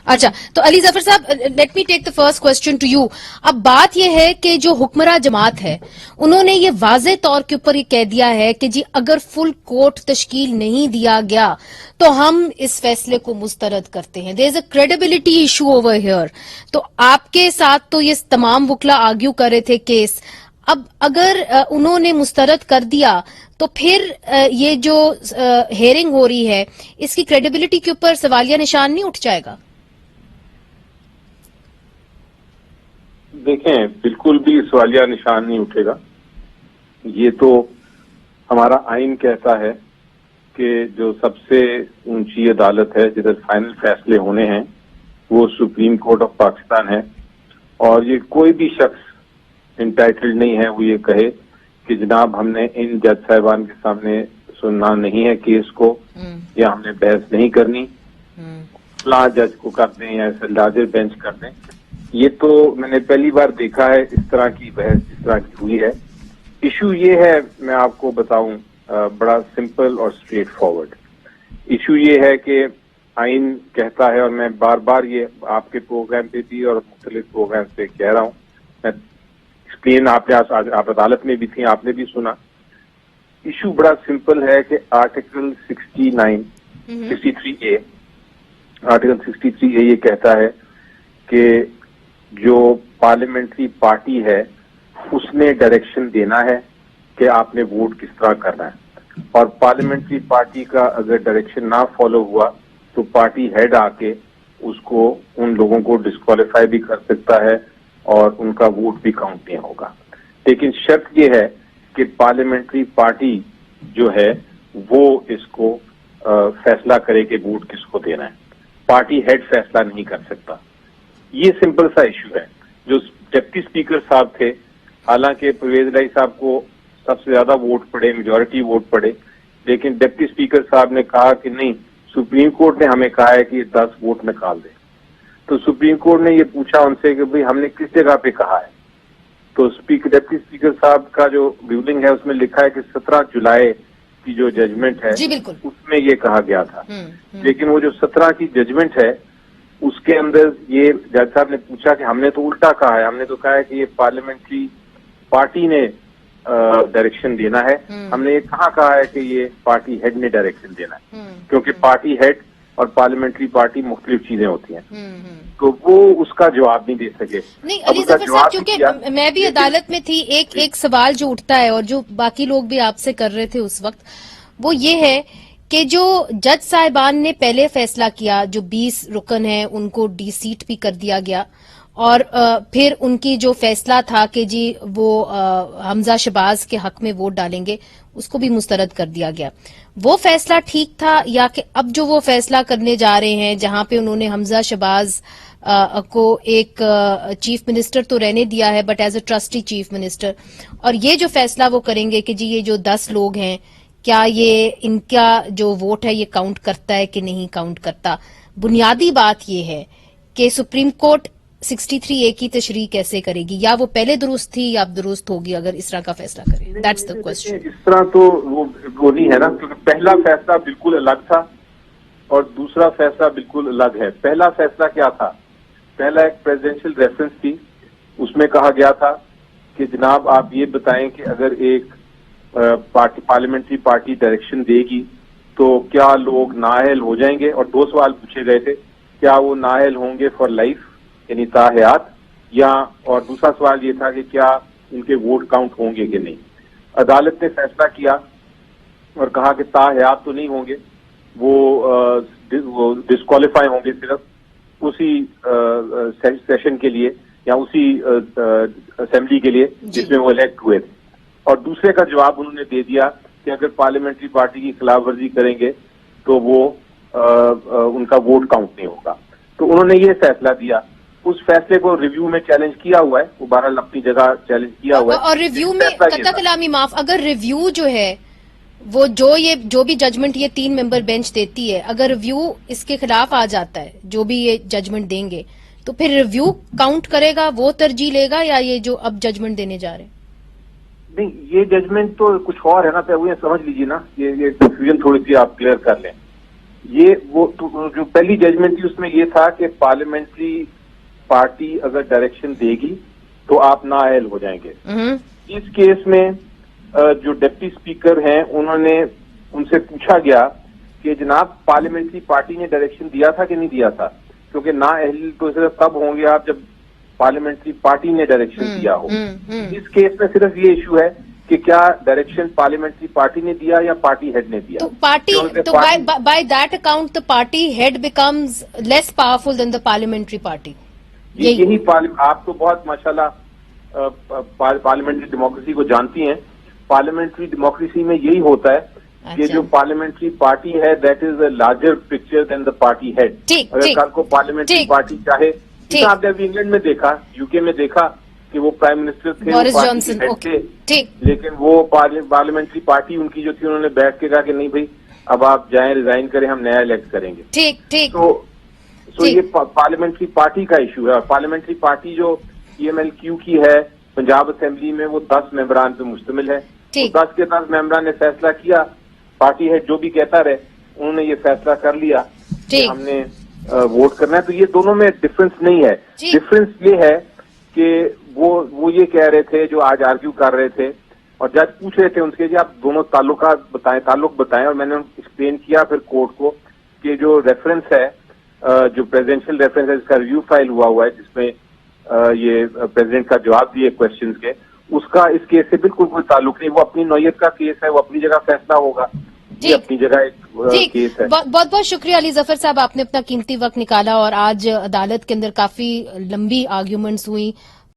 اچھا تو علی ظفر صاحب let me take the first question to you. اب بات یہ ہے کہ جو حکمراں جماعت ہے انہوں نے یہ واضح طور کے اوپر یہ کہہ دیا ہے کہ جی اگر فل کورٹ تشکیل نہیں دیا گیا تو ہم اس فیصلے کو مسترد کرتے ہیں. دیر از اے کریڈیبلٹی ایشو اوور ہیئر. تو آپ کے ساتھ تو یہ تمام وکلا آرگیو کر رہے تھے کیس. اب اگر انہوں نے مسترد کر دیا تو پھر یہ جو ہیئرنگ ہو رہی ہے اس کی کریڈیبلٹی کے اوپر سوالیہ نشان نہیں اٹھ جائے گا؟ دیکھیں بالکل بھی سوالیہ نشان نہیں اٹھے گا. یہ تو ہمارا آئین کہتا ہے کہ جو سب سے اونچی عدالت ہے جدھر فائنل فیصلے ہونے ہیں وہ سپریم کورٹ آف پاکستان ہے. اور یہ کوئی بھی شخص انٹائٹلڈ نہیں ہے وہ یہ کہے کہ جناب ہم نے ان جج صاحبان کے سامنے سننا نہیں ہے کیس کو یا ہم نے بحث نہیں کرنی، فلاں جج کو کر دیں یا لارجر بینچ کر دیں. یہ تو میں نے پہلی بار دیکھا ہے اس طرح کی بحث جس طرح کی ہوئی ہے. ایشو یہ ہے، میں آپ کو بتاؤں بڑا سمپل اور اسٹریٹ فارورڈ. ایشو یہ ہے کہ آئین کہتا ہے، اور میں بار بار یہ آپ کے پروگرام پہ بھی اور مختلف پروگرام پہ کہہ رہا ہوں، میں ایکسپلین آپ عدالت میں بھی تھیں، آپ نے بھی سنا. ایشو بڑا سمپل ہے کہ آرٹیکل 63A یہ کہتا ہے کہ جو پارلیمنٹری پارٹی ہے اس نے ڈائریکشن دینا ہے کہ آپ نے ووٹ کس طرح کرنا ہے. اور پارلیمنٹری پارٹی کا اگر ڈائریکشن نہ فالو ہوا تو پارٹی ہیڈ آ کے اس کو ان لوگوں کو ڈسکوالیفائی بھی کر سکتا ہے اور ان کا ووٹ بھی کاؤنٹ نہیں ہوگا. لیکن شرط یہ ہے کہ پارلیمنٹری پارٹی جو ہے وہ اس کو فیصلہ کرے کہ ووٹ کس کو دینا ہے. پارٹی ہیڈ فیصلہ نہیں کر سکتا. یہ سمپل سا ایشو ہے. جو ڈپٹی اسپیکر صاحب تھے، حالانکہ پرویز الہی صاحب کو سب سے زیادہ ووٹ پڑے، میجورٹی ووٹ پڑے، لیکن ڈپٹی اسپیکر صاحب نے کہا کہ نہیں، سپریم کورٹ نے ہمیں کہا ہے کہ یہ 10 ووٹ نکال دیں. تو سپریم کورٹ نے یہ پوچھا ان سے کہ بھئی ہم نے کس جگہ پہ کہا ہے. تو ڈپٹی اسپیکر صاحب کا جو رولنگ ہے اس میں لکھا ہے کہ 17 جولائی کی جو ججمنٹ ہے جی بالکل اس میں یہ کہا گیا تھا. لیکن وہ جو 17 کی ججمنٹ ہے اس کے اندر یہ جج صاحب نے پوچھا کہ ہم نے تو الٹا کہا ہے، ہم نے تو کہا ہے کہ یہ پارلیمنٹری پارٹی نے ڈائریکشن دینا ہے. ہم نے یہ کہاں کہا ہے کہ یہ پارٹی ہیڈ نے ڈائریکشن دینا ہے؟ کیونکہ پارٹی ہیڈ اور پارلیمنٹری پارٹی مختلف چیزیں ہوتی ہیں. تو وہ اس کا جواب نہیں دے سکے. نہیں علی ظفر صاحب، کیونکہ میں بھی عدالت میں تھی، ایک سوال جو اٹھتا ہے اور جو باقی لوگ بھی آپ سے کر رہے تھے اس وقت، وہ یہ ہے کہ جو جج صاحبان نے پہلے فیصلہ کیا، جو 20 رکن ہیں ان کو ڈی سیٹ بھی کر دیا گیا، اور پھر ان کی جو فیصلہ تھا کہ جی وہ حمزہ شہباز کے حق میں ووٹ ڈالیں گے، اس کو بھی مسترد کر دیا گیا. وہ فیصلہ ٹھیک تھا، یا کہ اب جو وہ فیصلہ کرنے جا رہے ہیں جہاں پہ انہوں نے حمزہ شہباز کو ایک چیف منسٹر تو رہنے دیا ہے but as a trustee chief minister, اور یہ جو فیصلہ وہ کریں گے کہ جی یہ جو 10 لوگ ہیں کیا یہ ان کا جو ووٹ ہے یہ کاؤنٹ کرتا ہے کہ نہیں کاؤنٹ کرتا. بنیادی بات یہ ہے کہ سپریم کورٹ 63A کی تشریح کیسے کرے گی، یا وہ پہلے درست تھی یا اب درست ہوگی اگر اس طرح کا فیصلہ کرے. That's the question. اس طرح تو وہ نہیں ہے نا، کیونکہ پہلا فیصلہ بالکل الگ تھا اور دوسرا فیصلہ بالکل الگ ہے. پہلا فیصلہ کیا تھا؟ پہلا ایک پریزیڈنشل ریفرنس تھی، اس میں کہا گیا تھا کہ جناب آپ یہ بتائیں کہ اگر ایک پارلیمنٹری پارٹی ڈائریکشن دے گی تو کیا لوگ نااہل ہو جائیں گے. اور 2 سوال پوچھے گئے تھے، کیا وہ نااہل ہوں گے فار لائف یعنی تا حیات، یا اور دوسرا سوال یہ تھا کہ کیا ان کے ووٹ کاؤنٹ ہوں گے کہ نہیں. عدالت نے فیصلہ کیا اور کہا کہ تا حیات تو نہیں ہوں گے، وہ ڈسکوالیفائی ہوں گے صرف اسی سیشن کے لیے یا اسی اسمبلی کے لیے جس میں وہ الیکٹ ہوئے تھے. اور دوسرے کا جواب انہوں نے دے دیا کہ اگر پارلیمنٹری پارٹی کی خلاف ورزی کریں گے تو وہ ان کا ووٹ کاؤنٹ نہیں ہوگا. تو انہوں نے یہ فیصلہ دیا. اس فیصلے کو ریویو میں چیلنج کیا ہوا ہے، وہ بہرحال اپنی جگہ چیلنج کیا ہوا ہے. اور ریویو میں قطع کلامی معاف، اگر ریویو جو ہے وہ جو بھی ججمنٹ یہ 3 ممبر بینچ دیتی ہے، اگر ریویو اس کے خلاف آ جاتا ہے جو بھی یہ ججمنٹ دیں گے، تو پھر ریویو کاؤنٹ کرے گا، وہ ترجیح لے گا، یا یہ جو اب ججمنٹ دینے جا رہے ہیں؟ نہیں، یہ ججمنٹ تو کچھ اور ہے نا. پہ وہ سمجھ لیجیے نا، یہ کنفیوژن تھوڑی سی آپ کلیئر کر لیں. یہ وہ جو پہلی ججمنٹ تھی اس میں یہ تھا کہ پارلیمنٹری پارٹی اگر ڈائریکشن دے گی تو آپ نااہل ہو جائیں گے. اس کیس میں جو ڈپٹی اسپیکر ہیں انہوں نے ان سے پوچھا گیا کہ جناب پارلیمنٹری پارٹی نے ڈائریکشن دیا تھا کہ نہیں دیا تھا, کیونکہ نااہل تو صرف تب ہوں گے آپ جب پارلیمنٹری پارٹی نے ڈائریکشن دیا ہو. اس کیس میں صرف یہ ایشو ہے کہ کیا ڈائریکشن پارلیمنٹری پارٹی نے دیا یا پارٹی ہیڈ نے دیا. تو پارٹی تو by that account the party head becomes less powerful than the parliamentary party. یہی آپ تو بہت ماشاءاللہ پارلیمنٹری ڈیموکریسی کو جانتی ہیں. پارلیمنٹری ڈیموکریسی میں یہی ہوتا ہے کہ جو پارلیمنٹری پارٹی ہے that is a larger picture than the party head. اگر کل کو پارلیمنٹری پارٹی چاہے, آپ نے ابھی انگلینڈ میں دیکھا, یو کے میں دیکھا کہ وہ پرائم منسٹر تھے, بورس جانسن تھے, لیکن وہ پارلیمنٹری پارٹی ان کی جو تھی انہوں نے بیٹھ کے کہا کہ نہیں بھائی اب آپ جائیں ریزائن کریں, ہم نیا الیکٹ کریں گے. تو یہ پارلیمنٹری پارٹی کا ایشو ہے. اور پارلیمنٹری پارٹی جو PMLQ کی ہے پنجاب اسمبلی میں وہ 10 ممبران پہ مشتمل ہے. 10 کے 10 ممبران نے فیصلہ کیا, پارٹی ہیڈ جو بھی کہتا رہے انہوں نے یہ فیصلہ کر لیا کہ ہم نے ووٹ کرنا ہے. تو یہ دونوں میں ڈفرنس نہیں ہے. ڈفرنس یہ ہے کہ وہ یہ کہہ رہے تھے جو آج آرگیو کر رہے تھے اور جج پوچھ رہے تھے ان سے جی آپ دونوں تعلق بتائیں, اور میں نے ایکسپلین کیا پھر کورٹ کو کہ جو ریفرنس ہے جو پریزیڈینشیل ریفرنس ہے جس کا ریویو فائل ہوا ہے جس میں یہ پریزیڈنٹ کا جواب دیے کوشچنز کے, اس کا اس کیس سے بالکل کوئی تعلق نہیں. وہ اپنی نوعیت کا کیس ہے, وہ اپنی جگہ فیصلہ ہوگا, اپنی جگہ ایک کیس ہے. بہت بہت شکریہ علی ظفر صاحب, آپ نے اپنا قیمتی وقت نکالا اور آج عدالت کے اندر کافی لمبی آرگیومنٹس ہوئی.